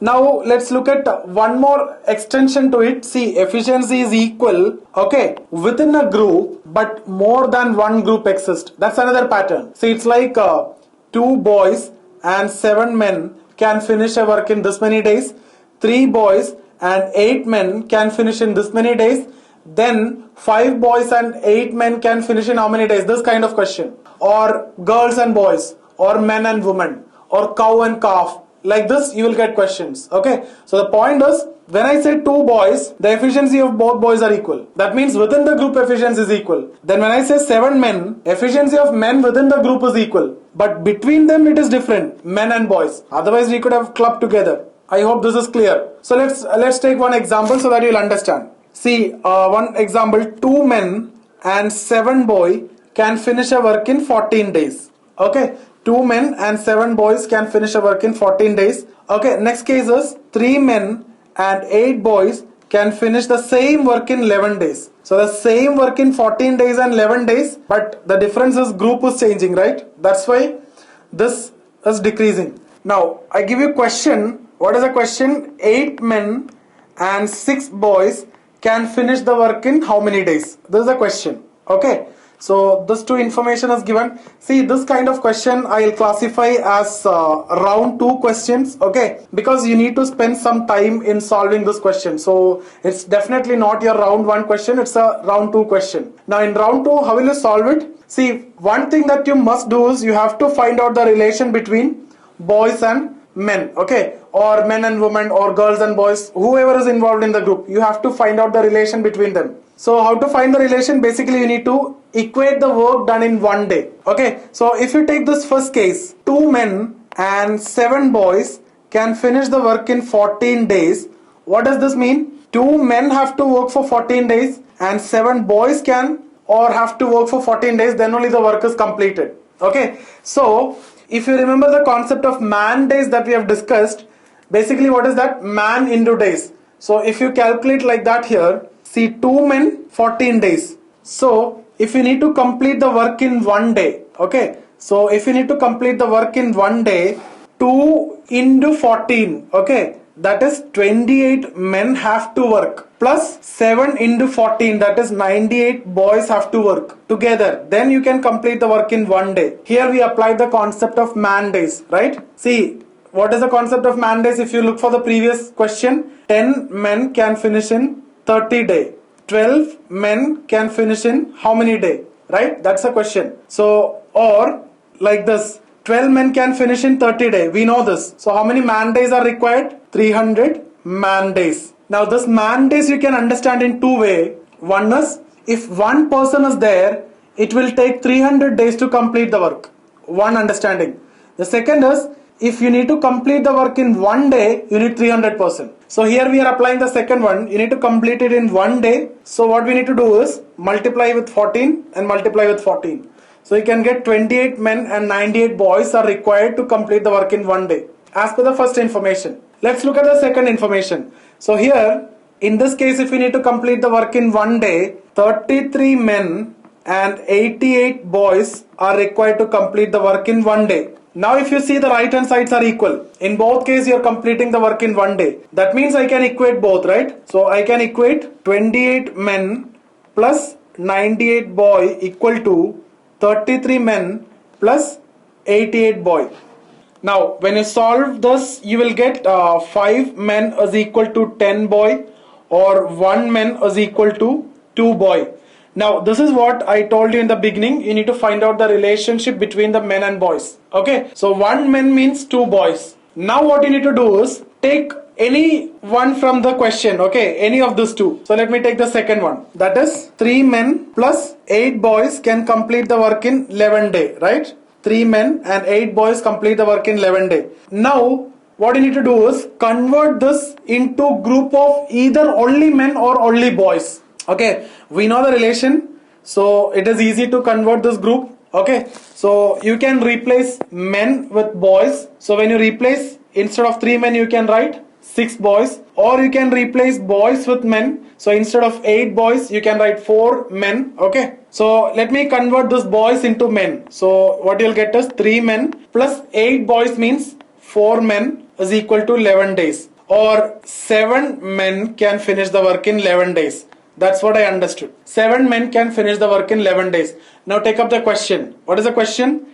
Now let's look at one more extension to it. See, efficiency is equal, okay, within a group, but more than one group exists. That's another pattern. See, it's like 2 boys and 7 men can finish a work in this many days. 3 boys and 8 men can finish in this many days. Then 5 boys and 8 men can finish in how many days? This kind of question. Or girls and boys, or men and women, or cow and calf. Like this you will get questions. Okay, so the point is, when I say 2 boys, the efficiency of both boys are equal. That means within the group efficiency is equal. Then when I say 7 men, efficiency of men within the group is equal, but between them it is different, men and boys. Otherwise we could have clubbed together. I hope this is clear. So let's take one example so that you'll understand. See, one example: 2 men and 7 boys can finish a work in 14 days. Okay, 2 men and 7 boys can finish a work in 14 days. Okay, next case is 3 men and 8 boys can finish the same work in 11 days. So the same work in 14 days and 11 days, but the difference is group is changing, right? That's why this is decreasing. Now I give you question. What is the question? 8 men and 6 boys can finish the work in how many days? This is the question. Okay, so this two information is given. See, this kind of question I'll classify as round 2 questions. Okay, because you need to spend some time in solving this question. So it's definitely not your round 1 question, it's a round 2 question. Now in round 2, how will you solve it? See, one thing that you must do is you have to find out the relation between boys and men, okay, or men and women, or girls and boys, whoever is involved in the group. You have to find out the relation between them. So how to find the relation? Basically you need to equate the work done in one day. Okay, so if you take this first case, 2 men and 7 boys can finish the work in 14 days. What does this mean? 2 men have to work for 14 days and 7 boys can or have to work for 14 days, then only the work is completed. Okay, so if you remember the concept of man days that we have discussed, basically what is that? Man into days. So if you calculate like that here, see, 2 men 14 days. So if you need to complete the work in one day, okay, so if you need to complete the work in one day, 2 into 14, okay, that is 28 men have to work, plus 7 into 14, that is 98 boys have to work together. Then you can complete the work in one day. Here we apply the concept of man days, right? See, what is the concept of man days? If you look for the previous question, 10 men can finish in 30 days. 12 men can finish in how many days? Right? That's the question. So, or like this, 12 men can finish in 30 days. We know this. So how many man days are required? 300 man days. Now this man days you can understand in two ways. One is, if one person is there, it will take 300 days to complete the work. One understanding. The second is, if you need to complete the work in one day, you need 300%. So here we are applying the second one. You need to complete it in one day. So what we need to do is multiply with 14 and multiply with 14. So you can get 28 men and 98 boys are required to complete the work in one day, as per the first information. Let's look at the second information. So here, in this case, if you need to complete the work in one day, 33 men and 88 boys are required to complete the work in one day. Now if you see, the right hand sides are equal. In both cases you are completing the work in one day. That means I can equate both, right? So I can equate 28 men plus 98 boy equal to 33 men plus 88 boy. Now when you solve this, you will get 5 men is equal to 10 boy, or 1 man is equal to 2 boy. Now this is what I told you in the beginning. You need to find out the relationship between the men and boys. Okay, so 1 man means 2 boys. Now what you need to do is take any one from the question, okay, any of these two. So let me take the second one. That is 3 men plus 8 boys can complete the work in 11 days, right? 3 men and 8 boys complete the work in 11 days. Now what you need to do is convert this into group of either only men or only boys. Okay, we know the relation, so it is easy to convert this group. Okay, so you can replace men with boys. So when you replace, instead of 3 men you can write 6 boys, or you can replace boys with men. So instead of 8 boys you can write 4 men. Okay, so let me convert this boys into men. So what you'll get is 3 men plus 8 boys means 4 men is equal to 11 days, or 7 men can finish the work in 11 days. That's what I understood. 7 men can finish the work in 11 days. Now take up the question. What is the question?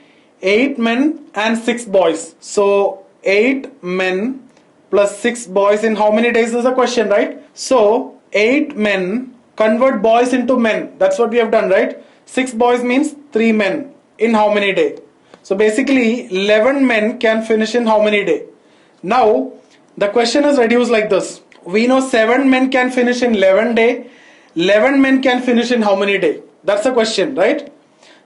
8 men and 6 boys. So 8 men plus 6 boys in how many days is the question, right? So 8 men, convert boys into men. That's what we have done, right? 6 boys means 3 men in how many days? So basically 11 men can finish in how many days? Now the question is reduced like this. We know 7 men can finish in 11 days. 11 men can finish in how many days? That's the question, right?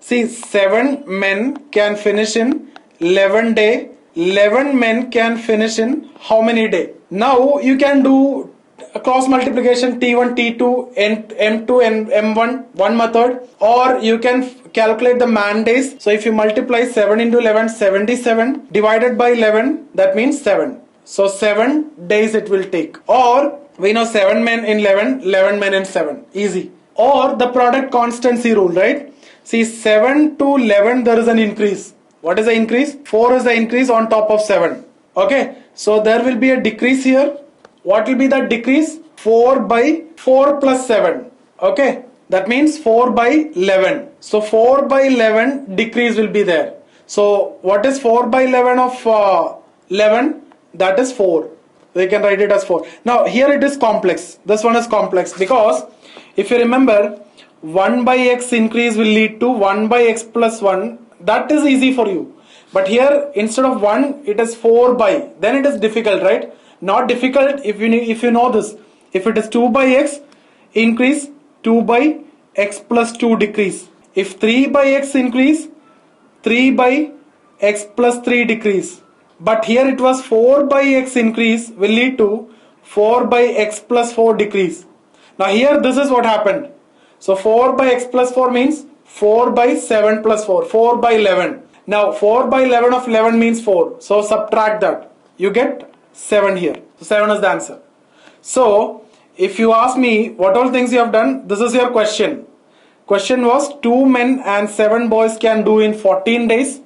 See, 7 men can finish in 11 days. 11 men can finish in how many days? Now you can do a cross multiplication T1, T2, M2 and M1, one method, or you can calculate the man days. So if you multiply 7 into 11, 77 divided by 11, that means 7. So 7 days it will take. Or we know 7 men in 11, 11 men in 7. Easy. Or the product constancy rule, right? See, 7 to 11 there is an increase. What is the increase? 4 is the increase on top of 7. Okay. So there will be a decrease here. What will be the decrease? 4 by 4 plus 7. Okay. That means 4 by 11. So 4 by 11 decrease will be there. So what is 4 by 11 of 11? That is 4. We can write it as 4. Now here it is complex. This one is complex because if you remember, 1 by x increase will lead to 1 by x plus 1. That is easy for you. But here instead of 1 it is 4 by. Then it is difficult, right? Not difficult if you know this. If it is 2 by x increase, 2 by x plus 2 decrease. If 3 by x increase, 3 by x plus 3 decrease. But here it was 4 by x increase will lead to 4 by x plus 4 decrease. Now here this is what happened. So 4 by x plus 4 means 4 by 7 plus 4, 4 by 11. Now 4 by 11 of 11 means 4. So subtract that. You get 7 here. So 7 is the answer. So if you ask me what all things you have done, this is your question. Question was 2 men and 7 boys can do in 14 days.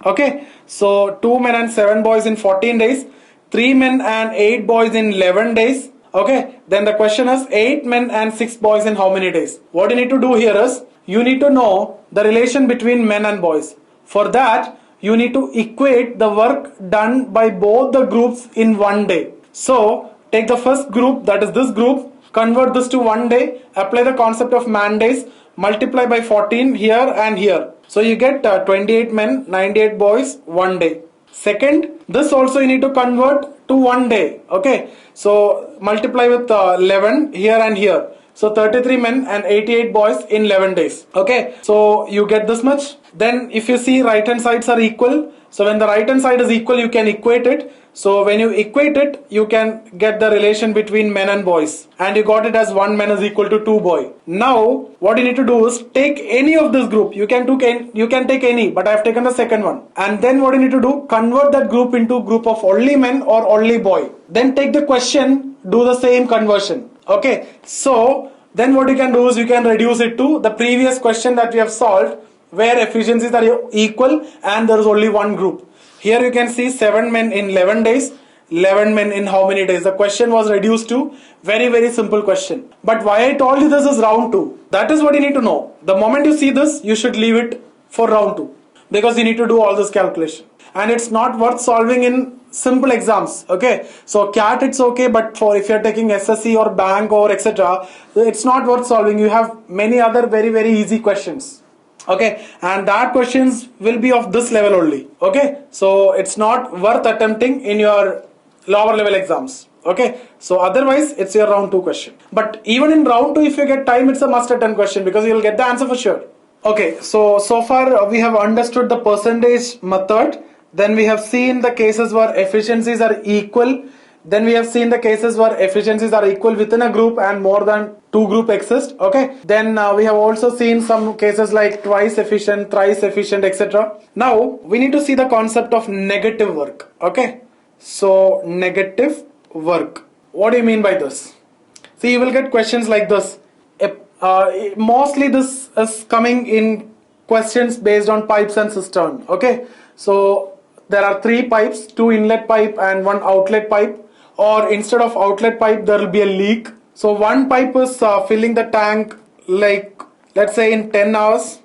Okay. So 2 men and 7 boys in 14 days. 3 men and 8 boys in 11 days. Okay. Then the question is 8 men and 6 boys in how many days? What you need to do here is you need to know the relation between men and boys. For that, you need to equate the work done by both the groups in one day. So take the first group, that is this group, convert this to 1 day, apply the concept of man days, multiply by 14 here and here. So you get 28 men, 98 boys, 1 day. Second, this also you need to convert to 1 day. Okay. So multiply with 11 here and here. So 33 men and 88 boys in 11 days. Okay. So you get this much. Then if you see right hand sides are equal. So when the right hand side is equal, you can equate it. So when you equate it, you can get the relation between men and boys. And you got it as 1 man is equal to 2 boy. Now, what you need to do is take any of this group. You can take any, but I have taken the second one. And then what you need to do, convert that group into group of only men or only boy. Then take the question, do the same conversion. Okay. So then what you can do is you can reduce it to the previous question that we have solved, where efficiencies are equal and there is only one group. Here you can see 7 men in 11 days, 11 men in how many days? The question was reduced to very simple question. But why I told you this is round 2? That is what you need to know. The moment you see this, you should leave it for round 2. Because you need to do all this calculation. And it's not worth solving in simple exams. Okay. So CAT it's okay, but for if you're taking SSC or bank or etc., it's not worth solving. You have many other very easy questions. Okay, and that questions will be of this level only. Okay, so it's not worth attempting in your lower level exams. Okay, so otherwise it's your round 2 question. But even in round 2, if you get time, it's a must attempt question because you'll get the answer for sure. Okay, so far we have understood the percentage method. Then we have seen the cases where efficiencies are equal. Then we have seen the cases where efficiencies are equal within a group and more than 2 group exist. Okay. Then we have also seen some cases like twice efficient, thrice efficient, etc. Now we need to see the concept of negative work. Okay. So negative work. What do you mean by this? See, you will get questions like this. Mostly this is coming in questions based on pipes and cistern. Okay. So there are 3 pipes, 2 inlet pipe and 1 outlet pipe, or instead of outlet pipe there will be a leak. So one pipe is filling the tank, like let's say in 10 hours.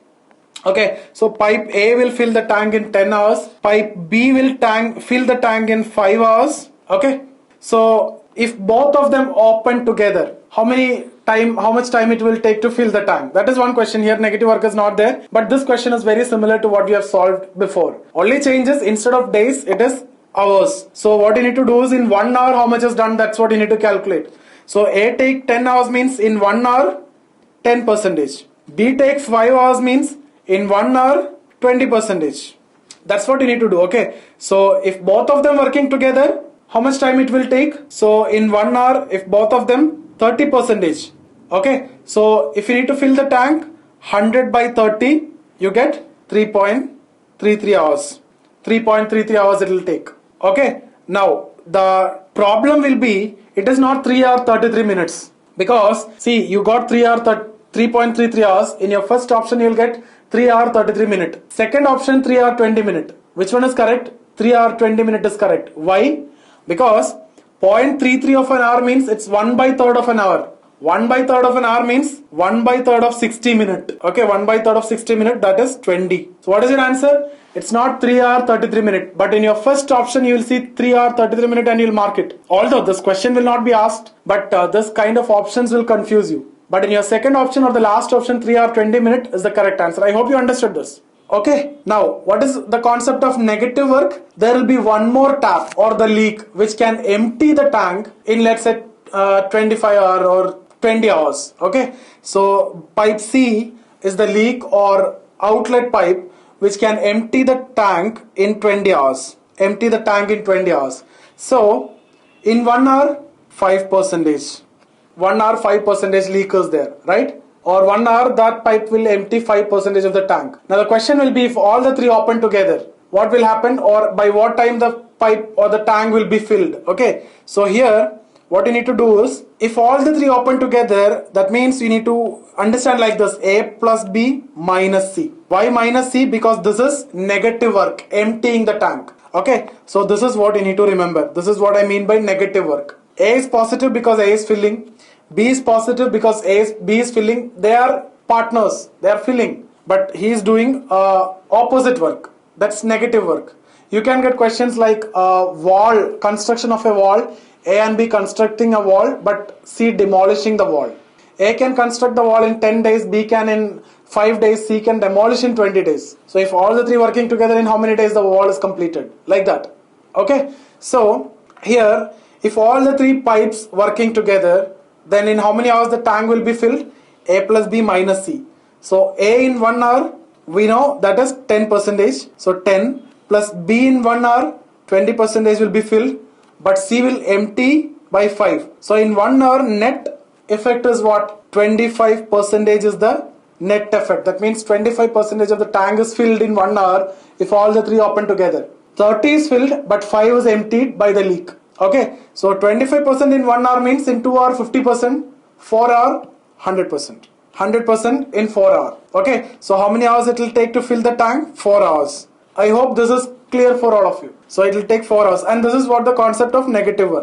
Okay, so pipe A will fill the tank in 10 hours, pipe B will fill the tank in 5 hours. Okay, so if both of them open together, how much time it will take to fill the tank? That is one question. Here negative work is not there, but this question is very similar to what we have solved before. Only changes, instead of days it is hours. So what you need to do is in 1 hour how much is done, that's what you need to calculate. So A take 10 hours means in 1 hour 10%. B take 5 hours means in 1 hour 20%. That's what you need to do. Okay, so if both of them working together, how much time it will take? So in 1 hour, if both of them 30%. Okay, so if you need to fill the tank 100 by 30, you get 3.33 hours. 3.33 hours it will take. Okay, now the problem will be, it is not 3 hours 33 minutes, because see, you got 3.33 hours. In your first option you will get 3 hours 33 minutes. Second option 3 hours 20 minutes. Which one is correct? 3 hours 20 minutes is correct. Why? Because 0.33 of an hour means it's 1/3 of an hour. 1/3 of an hour means 1/3 of 60 minutes. Okay, 1/3 of 60 minutes, that is 20. So what is your answer? It's not 3 hours 33 minutes, but in your first option you will see 3 hours 33 minutes and you will mark it. Although this question will not be asked, but this kind of options will confuse you. But in your second option or the last option, 3 hours 20 minutes is the correct answer. I hope you understood this. Okay, now what is the concept of negative work? There will be one more tap or the leak which can empty the tank in, let's say 25 hours or 20 hours. Okay, so pipe C is the leak or outlet pipe which can empty the tank in 20 hours. Empty the tank in 20 hours. So in 1 hour 5%. 1 hour 5% leak is there, right? Or 1 hour that pipe will empty 5% of the tank. Now the question will be, if all the 3 open together, what will happen, or by what time the pipe or the tank will be filled? Okay, so here what you need to do is, if all the 3 open together, that means you need to understand like this: A plus B minus C. Why minus C? Because this is negative work, emptying the tank. Okay, so this is what you need to remember. This is what I mean by negative work. A is positive because A is filling. B is positive because B is filling. They are partners, they are filling, but he is doing opposite work. That's negative work. You can get questions like wall, construction of a wall, A and B constructing a wall, but C demolishing the wall. A can construct the wall in 10 days, B can in 5 days, C can demolish in 20 days. So if all the 3 working together, in how many days the wall is completed? Like that. Okay, so here if all the 3 pipes working together, then in how many hours the tank will be filled? A plus B minus C. So A in 1 hour, we know that is 10%. So 10 plus B in 1 hour, 20% will be filled, but C will empty by 5. So in 1 hour net effect is what? 25% is the net effect. That means 25% of the tank is filled in 1 hour if all the 3 open together. 30 is filled, but 5 is emptied by the leak. Okay, so 25% in 1 hour means in 2 hours 50%, 4 hour 100%, 100% in 4 hours. Okay, so how many hours it will take to fill the tank? 4 hours. I hope this is clear for all of you. So it will take 4 hours, and this is what the concept of negative work.